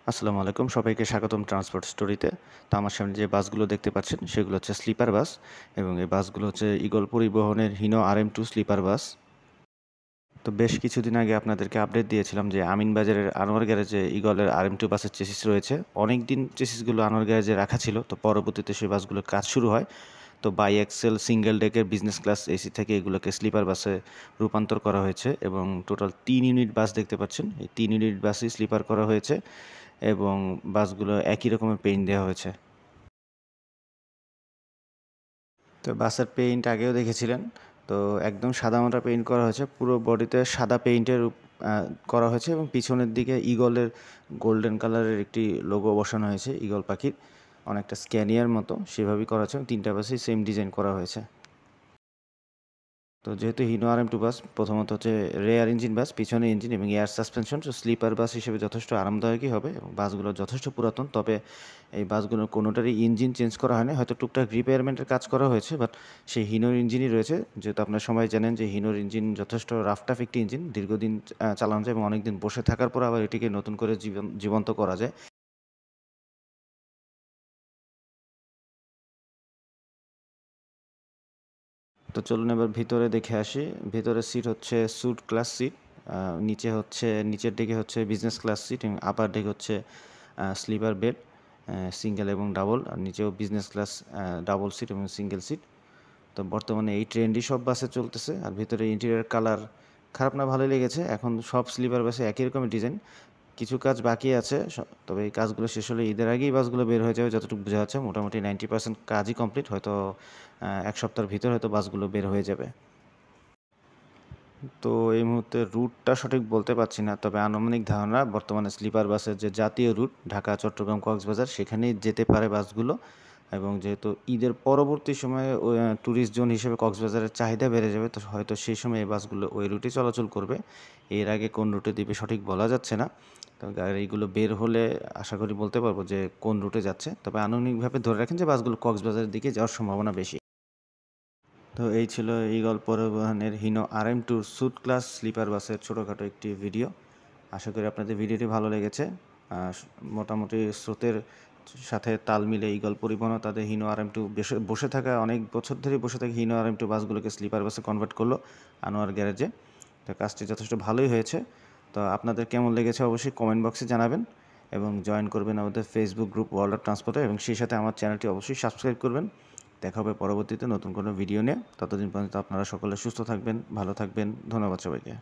আসসালামু আলাইকুম, সবাইকে স্বাগতম ট্রান্সপোর্ট স্টোরিতে। তো আমার সামনে যে বাসগুলো দেখতে পাচ্ছেন সেগুলো হচ্ছে স্লিপার বাস এবং এই বাসগুলো হচ্ছে ঈগল পরিবহনের হিনো RM2 স্লিপার বাস। তো বেশ কিছুদিন আগে আপনাদেরকে আপডেট দিয়েছিলাম যে আমিনবাজারের আনোয়ার গ্যারেজে ঈগলের RM2 বাসের চেসিস রয়েছে। অনেক দিন চেসিসগুলো আনোয়ার গ্যারেজে রাখা ছিল, তো পরবর্তীতে সেই বাসগুলোর কাজ শুরু হয়। তো বাই এক্সেল সিঙ্গেল ডেকের বিজনেস ক্লাস এসি থেকে এগুলোকে স্লিপার বাসে রূপান্তর করা হয়েছে এবং টোটাল 3 ইউনিট বাস দেখতে পাচ্ছেন। এই 3 ইউনিট বাসই স্লিপার করা হয়েছে এবং বাসগুলো একই রকমের পেইন্ট দেওয়া হয়েছে। তো বাসের পেইন্ট আগেও দেখেছিলেন। তো একদম সাদামাটা পেইন্ট করা হয়েছে, পুরো বডিতে সাদা পেইন্টের করা হয়েছে এবং পিছনের দিকে ঈগলের গোল্ডেন কালারের একটি লোগো বসানো হয়েছে ঈগল পাখির, অনেকটা স্ক্যানিয়ার মতো সেভাবেই করা হয়েছে এবং 3টা বাসেই সেম ডিজাইন করা হয়েছে। তো যেহেতু হিনো RM2 বাস প্রথমত হচ্ছে রেয়ার ইঞ্জিন বাস, পিছনে ইঞ্জিন এবং এয়ার সাসপেনশন, তো স্লিপার বাস হিসেবে যথেষ্ট আরামদায়কই হবে এবং বাসগুলো যথেষ্ট পুরাতন। তবে এই বাসগুলোর কোনোটারই ইঞ্জিন চেঞ্জ করা হয়নি, হয়তো টুকটাক রিপেয়ারমেন্টের কাজ করা হয়েছে, বাট সেই হিনোর ইঞ্জিনই রয়েছে। যেহেতু আপনারা সবাই জানেন যে হিনোর ইঞ্জিন যথেষ্ট রাফটাফ একটি ইঞ্জিন, দীর্ঘদিন চালানো যায় এবং অনেকদিন বসে থাকার পর আবার এটিকে নতুন করে জীবন্ত করা যায়। তো চলুন এবার ভিতরে দেখে আসি। ভিতরের সিট হচ্ছে স্যুট ক্লাস সিট, নিচে হচ্ছে নিচের দিকে হচ্ছে বিজনেস ক্লাস সিট এবং আপার দিকে হচ্ছে স্লিপার বেড, সিঙ্গেল এবং ডাবল, আর নিচেও বিজনেস ক্লাস ডাবল সিট এবং সিঙ্গেল সিট। তো বর্তমানে এই ট্রেন্ডই সব বাসে চলতেছে। আর ভিতরে ইন্টেরিয়র কালার খারাপ না, ভালোই লেগেছে। এখন সব স্লিপার বাসে একই রকমের ডিজাইন, কিছু কাজ বাকি আছে, তবে এই কাজগুলো শেষ হলে ঈদের আগেই বাসগুলো বের হয়ে যাবে যতটুকু বোঝা যাচ্ছে। মোটামুটি 90% কাজই কমপ্লিট, হয়তো 1 সপ্তাহের ভিতর হয়তো বাসগুলো বের হয়ে যাবে। তো এই মুহূর্তে রুটটা সঠিক বলতে পারছি না, তবে আনুমানিক ধারণা বর্তমানে স্লিপার বাসের যে জাতীয় রুট ঢাকা, চট্টগ্রাম, কক্সবাজার, সেখানেই যেতে পারে বাসগুলো। এবং যেহেতু ঈদের পরবর্তী সময়ে ট্যুরিস্ট জোন হিসেবে কক্সবাজারের চাহিদা বেড়ে যাবে, তো হয়তো সেই সময় এই বাসগুলো ওই রুটে চলাচল করবে। এর আগে কোন রুটে দিবে সঠিক বলা যাচ্ছে না। তো গাড়িগুলো বের হলে আশা করি বলতে পারবো যে কোন রুটে যাচ্ছে, তবে আনুমানিকভাবে ধরে রাখেন যে বাসগুলো কক্সবাজারের দিকে যাওয়ার সম্ভাবনা বেশি। তো এই ছিল ঈগল পরিবহনের Hino RM2 sweet class sleeper বাসের ছোটোখাটো একটি ভিডিও। আশা করি আপনাদের ভিডিওটি ভালো লেগেছে। মোটামুটি স্রোতের সাথে তাল মিলে ঈগল পরিবহনও তাদের হিনো RM2 বসে থাকা, অনেক বছর ধরে বসে থাকা হিনো RM2 বাসগুলোকে স্লিপার বাসে কনভার্ট করলো আনোয়ার গ্যারেজে। তো কাজটি যথেষ্ট ভালোই হয়েছে। তো আপনাদের কেমন লেগেছে অবশ্যই কমেন্ট বক্সে জানাবেন এবং জয়েন করবেন আমাদের ফেসবুক গ্রুপ ওয়ার্ল্ড অফ ট্রান্সপোর্টে, এবং সেই সাথে আমার চ্যানেলটি অবশ্যই সাবস্ক্রাইব করবেন। দেখা হবে পরবর্তীতে নতুন কোনো ভিডিও নিয়ে। ততদিন পর্যন্ত আপনারা সকলে সুস্থ থাকবেন, ভালো থাকবেন। ধন্যবাদ সবাইকে।